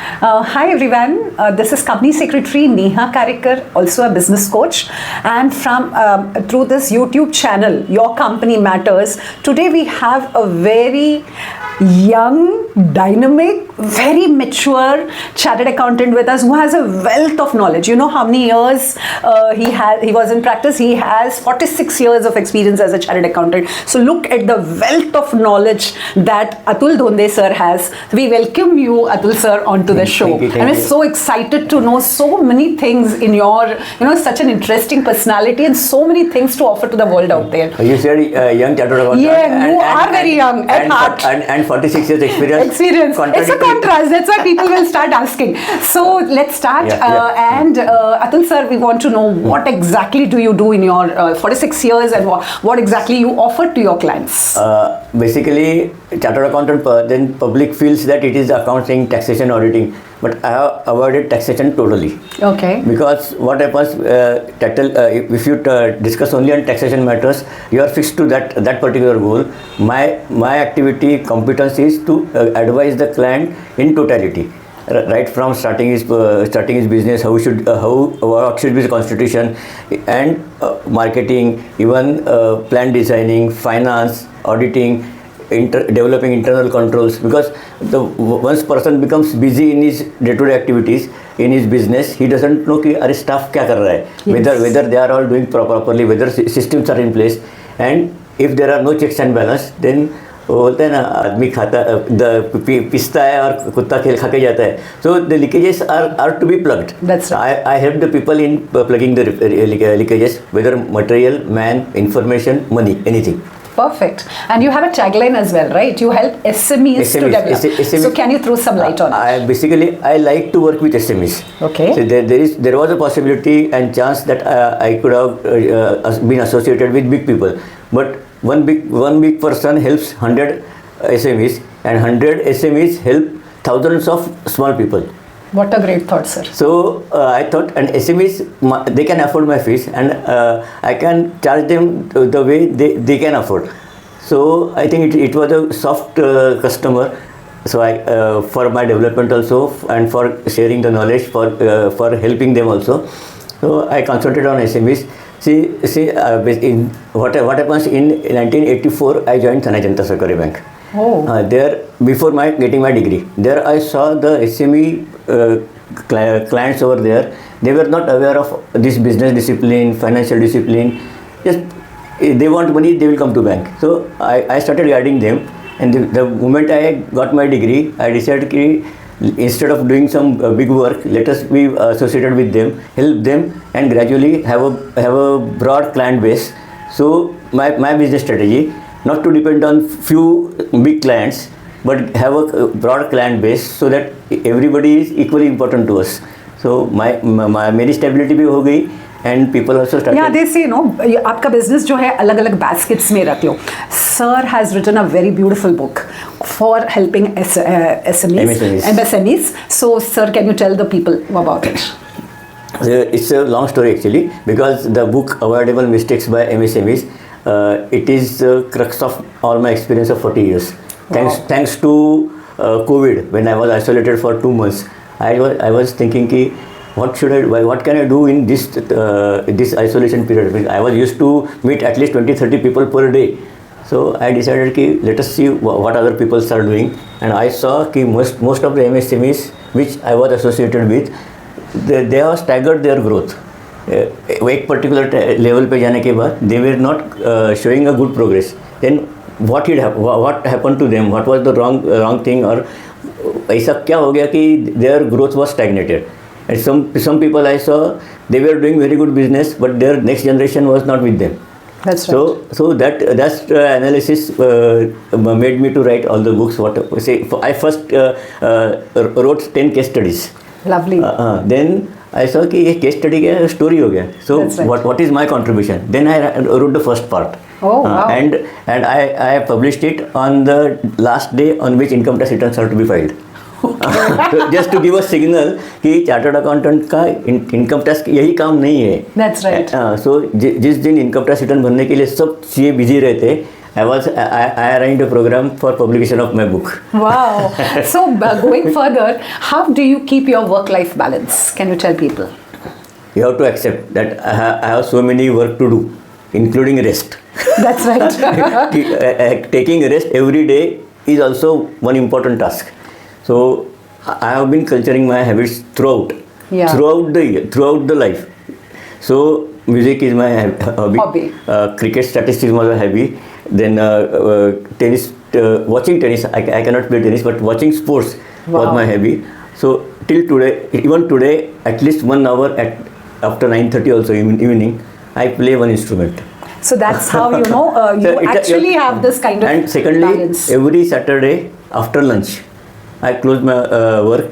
Hi everyone, this is Company Secretary Neha Karikar, also a business coach, and from through this YouTube channel, Your Company Matters. Today we have a very young, dynamic, very mature chartered accountant with us who has a wealth of knowledge. You know how many years he was in practice? He has 46 years of experience as a chartered accountant. So look at the wealth of knowledge that Atul Donde Sir has. We welcome you, Atul Sir, onto the show. Thank And we're you. so excited to know so many things in your, such an interesting personality and so many things to offer to the world out there. You said young chartered accountant. Yeah, you are very young at heart. And 46 years experience. It's a contrast. That's why people will start asking. So let's start. And Atul sir, we want to know what exactly do you do in your 46 years and what exactly you offer to your clients? Basically, chartered accountant, then public feels that it is accounting, taxation, auditing. But I have avoided taxation totally. Okay. Because what happens, if you discuss only on taxation matters, you are fixed to that particular goal. My activity, competence is to advise the client in totality. Right from starting his business, what should be the constitution, and marketing, even plan designing, finance, auditing, developing internal controls. Because once person becomes busy in his day-to-day activities in his business, he doesn't know कि अरे staff क्या कर रहा है, whether they are all doing properly, whether systems are in place, and if there are no checks and balance, then वो बोलते हैं ना आदमी खाता पिसता है और कुत्ता खेल खा के जाता है. So the leakages are to be plugged. That's right. I help the people in plugging the leakages, whether material, man, information, money, anything. Perfect. And you have a tagline as well, right? You help SMEs to develop. So can you throw some light on it? I like to work with SMEs. Okay. So there was a possibility and chance that I could have been associated with big people, but one big person helps 100 SMEs, and 100 SMEs help thousands of small people. What a great thought, sir. So I thought, and SMEs, they can afford my fees, and I can charge them the way they can afford. So I think it was a soft customer. So I for my development also, and for sharing the knowledge, for helping them also. So I concentrated on SMEs. See, what happens in 1984, I joined Thane Janata Sahkari Bank. Oh. There, before getting my degree, there I saw the SME clients over there. They were not aware of this business discipline, financial discipline. Just they want money, they will come to bank. So I started guiding them, and the moment I got my degree, I decided that instead of doing some big work, let us be associated with them, help them, and gradually have a broad client base. So my business strategy, not to depend on few big clients, but have a broad client base so that everybody is equally important to us. So my मेरी stability भी हो गई, and people also started. Yeah, they say आपका business जो है अलग-अलग baskets में रख लो. Sir has written a very beautiful book for helping MSMEs. So, sir, can you tell the people about it? It's a long story actually, because the book Avoidable Mistakes by MSMEs, it is the crux of all my experience of 40 years. Thanks to COVID, when I was isolated for 2 months, I was thinking ki, what can I do in this isolation period? I was used to meet at least 20-30 people per day. So I decided ki, let us see what other people are doing, and I saw ki most of the MSMEs which I was associated with, they have staggered their growth. एक particular level पे जाने के बाद they were not showing a good progress. Then what happened to them? What was the wrong thing? और ऐसा क्या हो गया कि their growth was stagnated. And some people I saw, they were doing very good business, but their next generation was not with them. That's right. So that analysis made me to write all the books. I first wrote 10 case studies. Lovely. Then I saw कि ये case study का story हो गया. So right. What is my contribution? Then I wrote the first part. Oh wow. And I published it on the last day on which income tax returns are to be filed. तो just to give a signal कि chartered accountant का income tax यही काम नहीं है. That's right. सो जिस दिन income tax return भरने के लिए सब सीए बिजी रहते, I arranged a program for publication of my book. Wow. So going further, how do you keep your work-life balance? Can you tell people? You have to accept that I have so many work to do, including rest. That's right. Taking rest every day is also one important task. So I have been culturing my habits throughout the year, throughout the life. So music is my hobby. Cricket statistics is my hobby. Then tennis, watching tennis. I cannot play tennis, but watching sports was my hobby. So till today, even today, at least 1 hour after 9:30 also evening, I play one instrument. So that's how you actually have this kind of and secondly, balance. Every Saturday after lunch, I close my work,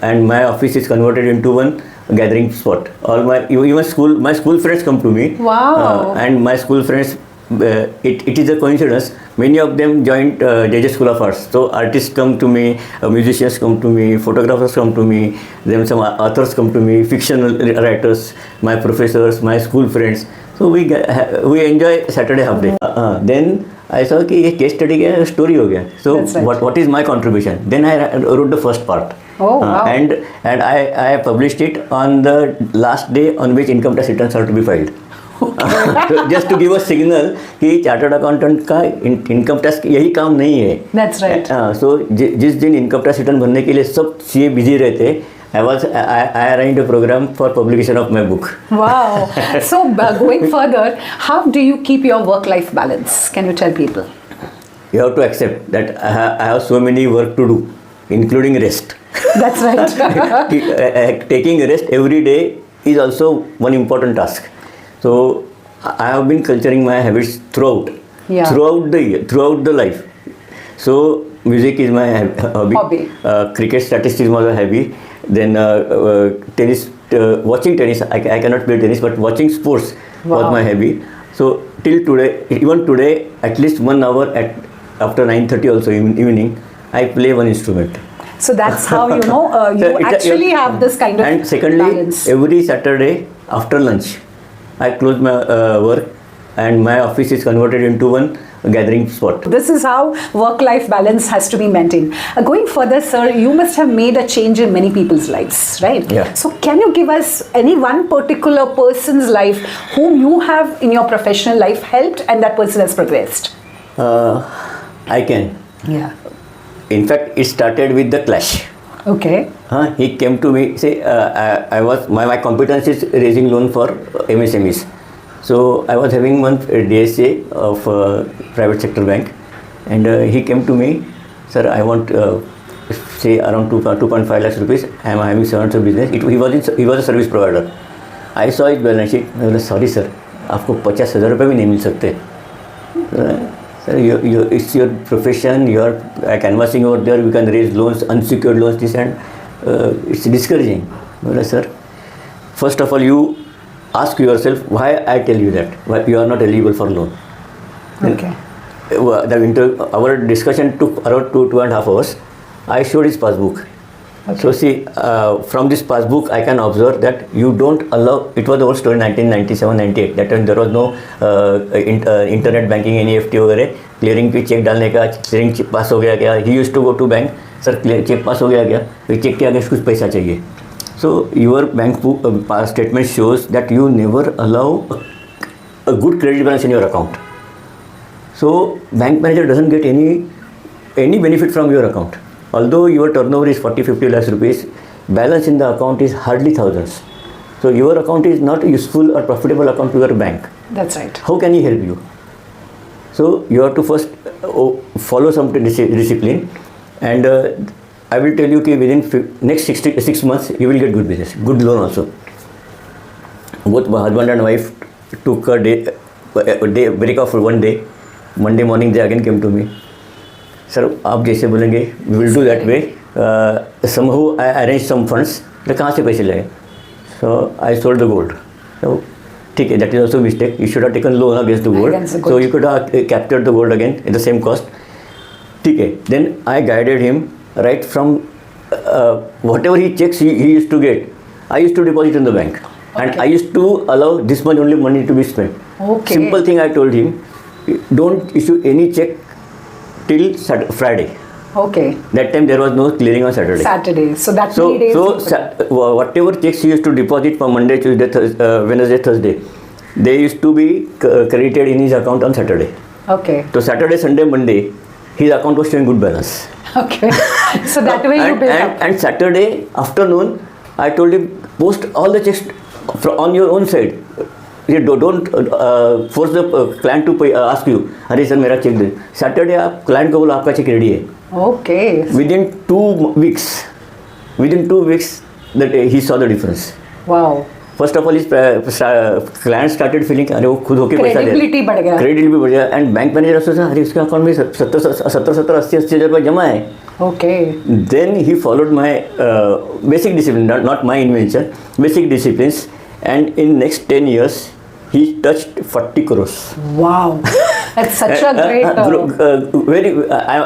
and my office is converted into one gathering spot. All my school friends come to me. Wow. And my school friends, it is a coincidence. Many of them joined JJ School of Arts. So artists come to me, musicians come to me, photographers come to me, then some authors come to me, fictional writers, my professors, my school friends. So we enjoy Saturday half day. Then I saw कि ये case study का story हो गया. So what is my contribution? Then I wrote the first part. Oh, wow. And I published it on the last day on which income tax returns are to be filed. So just to give a signal कि chartered accountant का income tax यही काम नहीं है. That's right. So जिस दिन income tax return भरने के लिए सब CA बिजी रहते, I arranged a program for publication of my book. Wow. So going further, how do you keep your work-life balance? Can you tell people? You have to accept that I have so many work to do, including rest. That's right. Taking rest every day is also one important task. So I have been culturing my habits throughout the year, throughout the life. So music is my hobby. Cricket statistics is my hobby. Then tennis, watching tennis. I cannot play tennis, but watching sports was my hobby. So till today, even today, at least 1 hour after 9:30 also evening, I play one instrument. So that's how you actually have this kind of and secondly, balance. Every Saturday after lunch, I close my work, and my office is converted into one gathering spot. This is how work-life balance has to be maintained. Going further, sir, you must have made a change in many people's lives, right? Yeah. So can you give us any one particular person's life whom you have in your professional life helped and that person has progressed? I can. Yeah. In fact, it started with the clash. Okay. He came to me, say, my competence is raising loan for MSMEs. So I was having one DSA of private sector bank, and he came to me, sir, I want say around 2.5 lakhs rupees. I am having 7 business. He was a service provider. I saw his balance sheet. I was sorry sir, आपको 50,000 रुपये भी नहीं मिल सकते. Sir, it's your profession. You are canvassing over there. We can raise loans, unsecured loans, this and it's discouraging. Sir, first of all, you ask yourself why I tell you that. Why you are not eligible for loan. Okay. Our discussion took around 2.5 hours. I showed his passbook. Okay. So see, from this passbook, I can observe that you don't allow. It was the old story, 1997-98. That time there was no internet banking, NEFT वगैरह. Clearing पे check डालने का, clearing पास हो गया क्या? He used to go to bank. Sir, cheque pass हो गया क्या? फिर चेक के आगे कुछ पैसा चाहिए. So your bank statement shows that you never allow a good credit balance in your account. So bank manager doesn't get any benefit from your account. Although your turnover is 40-50 lakhs rupees, balance in the account is hardly thousands. So your account is not a useful or profitable account to your bank. That's right. How can he help you? So you have to first follow some discipline, and I will tell you that within next 6 months you will get good business, good loan also. Both my husband and wife took a day break off for one day. Monday morning they again came to me. Sir, आप जैसे बोलेंगे, we will do that way. Somehow I arranged some funds. तो कहाँ से पैसे लाए? So I sold the gold. So ठीक है, that is also a mistake. You should have taken loan against the gold. So you could have captured the gold again at the same cost. ठीक है. Then I guided him right from whatever he checks he used to get. I used to deposit in the bank, and I used to allow this much only money to be spent. Okay. Simple thing I told him. don't issue any check till Friday. Okay. That time there was no clearing on Saturday. Saturday. So that So, 3 days. whatever checks he used to deposit for Monday, Tuesday, Wednesday, Thursday, they used to be credited in his account on Saturday. Okay. So Saturday, Sunday, Monday, his account was showing good balance. Okay. So that way you build up. And Saturday afternoon, I told him, post all the checks on your own side. You don't force the client to pay, ask you, अरे sir मेरा check दे. Saturday आप client को बोलो आपका cheque ready है. Okay. Within 2 weeks, that he saw the difference. Wow. First of all, his client started feeling अरे वो खुद होके पैसा दे. Credibility बढ़ गया. Credibility बढ़ गया. And bank manager सोचा अरे उसके अकाउंट में 70-80 हज़ार रुपये जमा है. Okay. Then he followed my basic discipline, not my invention, basic disciplines, and in next 10 years he touched 40 crores. Wow. That's such a great. I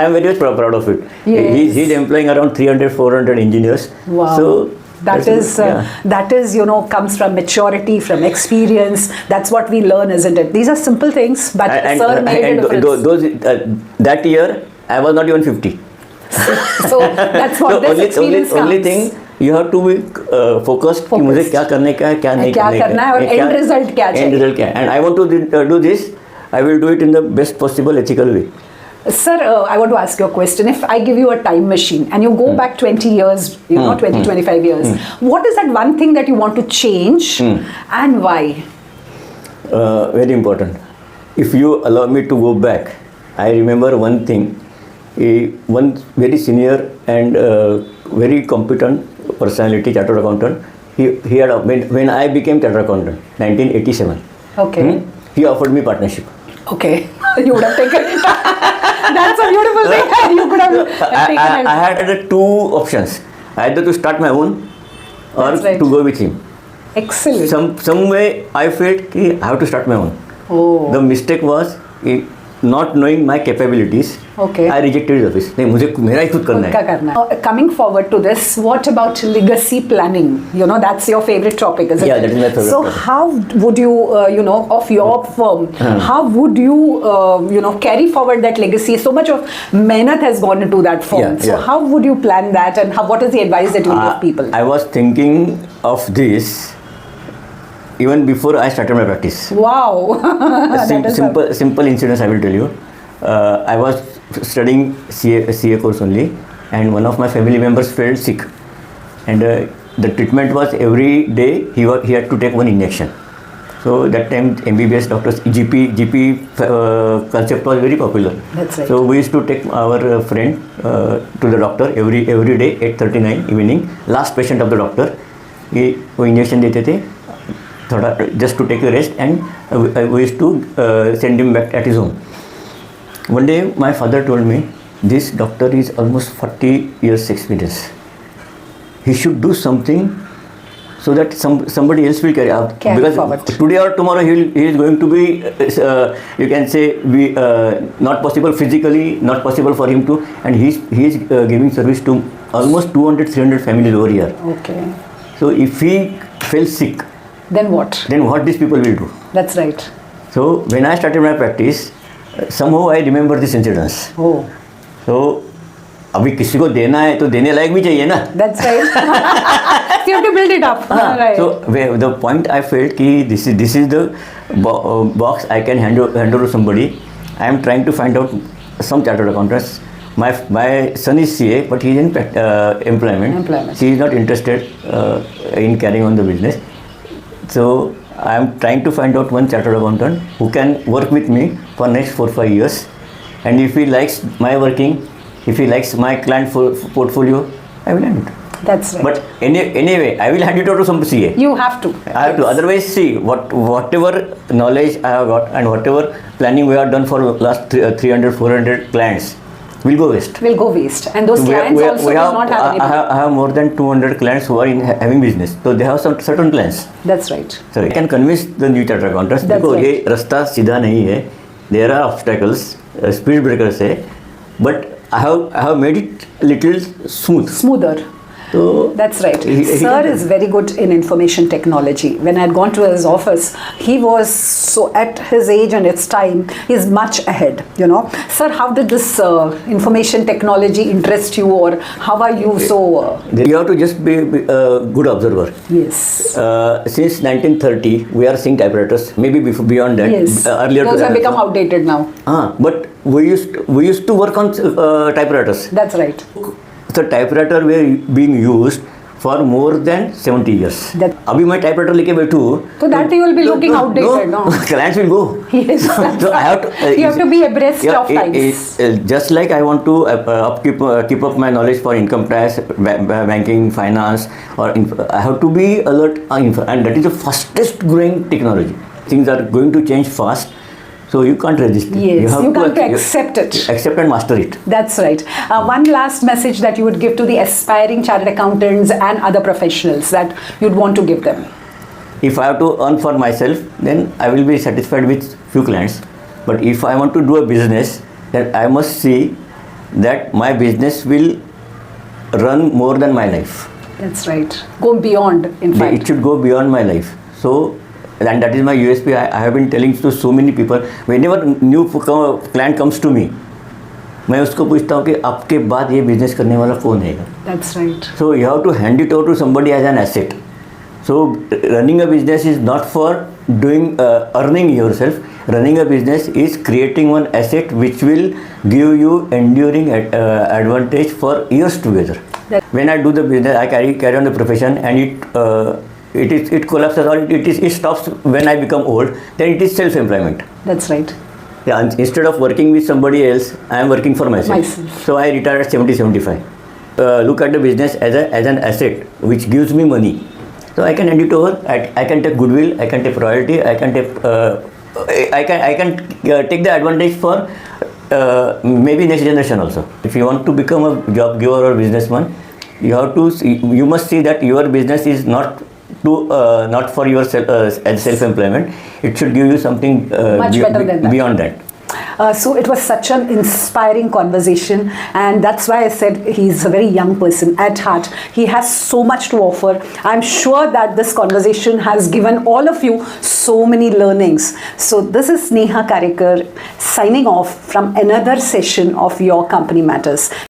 am very much proud of it. Yes. He's employing around 300-400 engineers. Wow. So that is comes from maturity, from experience. That's what we learn, isn't it? These are simple things, but sir made a difference. That year I was not even 50. So that's what this experience comes. Only thing you have to be focused कि मुझे क्या करने का है, क्या नहीं करना है और end result क्या चाहिए. End result क्या है. And I want to do this. I will do it in the best possible ethical way. Sir, I want to ask you a question. If I give you a time machine and you go back 20 years, 25 years, what is that one thing that you want to change and why? Very important. If you allow me to go back, I remember one thing. One very senior and very competent personality, chartered accountant. He had when I became chartered accountant, 1987. Okay. He offered me partnership. Okay. You would have taken it. That's a beautiful thing. You could have taken it. I had 2 options: either to start my own or to go with him. Excellent. Some way I felt कि I have to start my own. Oh. The mistake was not knowing my capabilities. Okay. I rejected his office. नहीं मुझे मेरा ही खुद करना है. Coming forward to this, what about legacy planning? That's your favorite topic, isn't it? Yeah, that is my favorite so topic. how would you, of your firm, how would you, carry forward that legacy? So much of mehnat has gone into that firm. Yeah, so how would you plan that, and what is the advice that you will give people? I was thinking of this even before I started my practice. Wow. Simple incidents I will tell you. I was studying CA course only, and one of my family members fell sick, and the treatment was every day he had to take one injection. So that time MBBS doctors GP concept was very popular. That's right. So we used to take our friend to the doctor every day 8:39 evening. Last patient of the doctor. वो injection देते थे थोड़ा just to take a rest, and we used to send him back at his home. One day my father told me, this doctor is almost 40 years experience. He should do something so that somebody else will carry out. Because forward. Today or tomorrow he is going to be, you can say, not possible physically, not possible for him to, and he is giving service to almost 200-300 families over here. Okay. So if he fell sick, then what? Then what these people will do? That's right. So when I started my practice, somehow I remember this incidents. Oh. So अभी किसी को देना है तो देने लायक भी चाहिए ना. That's right. So you have to build it up. Right. So the point I felt कि this is the box I can hand over to somebody. I am trying to find out some chartered accountants. My son is CA, but he is in employment. He is not interested in carrying on the business. So I am trying to find out one chartered accountant who can work with me for next 4-5 years, and if he likes my working, if he likes my client portfolio, I will hand it. That's right. But anyway, I will hand it over to some CA. You have to. I have to. Otherwise, see whatever knowledge I have got and whatever planning we have done for last 300-400 clients will go waste. And those clients also will not have any. I have more than 200 clients who are having business. So they have some certain plans. That's right. So I can convince the new chartered accountants because ये रास्ता सीधा नहीं है. There are obstacles, speed breakers है, but I have made it little smoother. So That's right. he Sir can- is very good in information technology. When I had gone to his office, he was so at his age and its time, he's much ahead. Sir, how did this information technology interest you, or how are you so? You have to just be a good observer. Yes. Since 1930, we are seeing typewriters. Maybe beyond that. Yes. Earlier. Those have become outdated now. But we used to work on typewriters. That's right. The typewriter were being used for more than 70 years. अभी मैं typewriter लेके बैठूँ So that you will be looking outdated, no? Clients will go. Yes, that's So I have right. to, You have to be abreast of times. Just like I want to keep up my knowledge for income tax, banking, finance, I have to be alert, and that is the fastest growing technology. Things are going to change fast. So you can't resist it. Yes, you have can't accept it. Accept and master it. That's right. One last message that you would give to the aspiring chartered accountants and other professionals that you'd want to give them. If I have to earn for myself, then I will be satisfied with few clients. But if I want to do a business, then I must see that my business will run more than my life. That's right. Go beyond, in fact. It should go beyond my life. So, and that is my USP. I have been telling to so many people. Whenever new client comes to me, मैं उसको पूछता हूँ कि आपके बाद ये business करने वाला कौन है? That's right. So you have to hand it over to somebody as an asset. So running a business is not for doing earning yourself. Running a business is creating one asset which will give you enduring advantage for years together. When I do the business, I carry on the profession, and it collapses, or it stops when I become old. Then it is self-employment. That's right. Yeah, instead of working with somebody else, I am working for myself. So I retire at 70-75. Look at the business as an asset which gives me money. So I can hand it over. I can take goodwill. I can take royalty. I can take take the advantage for maybe next generation also. If you want to become a job giver or businessman, you must see that your business is not for yourself as self-employment. It should give you something much better than that. Beyond that. So it was such an inspiring conversation, and that's why I said he's a very young person at heart. He has so much to offer. I'm sure that this conversation has given all of you so many learnings. So this is Neha Karikar signing off from another session of Your Company Matters.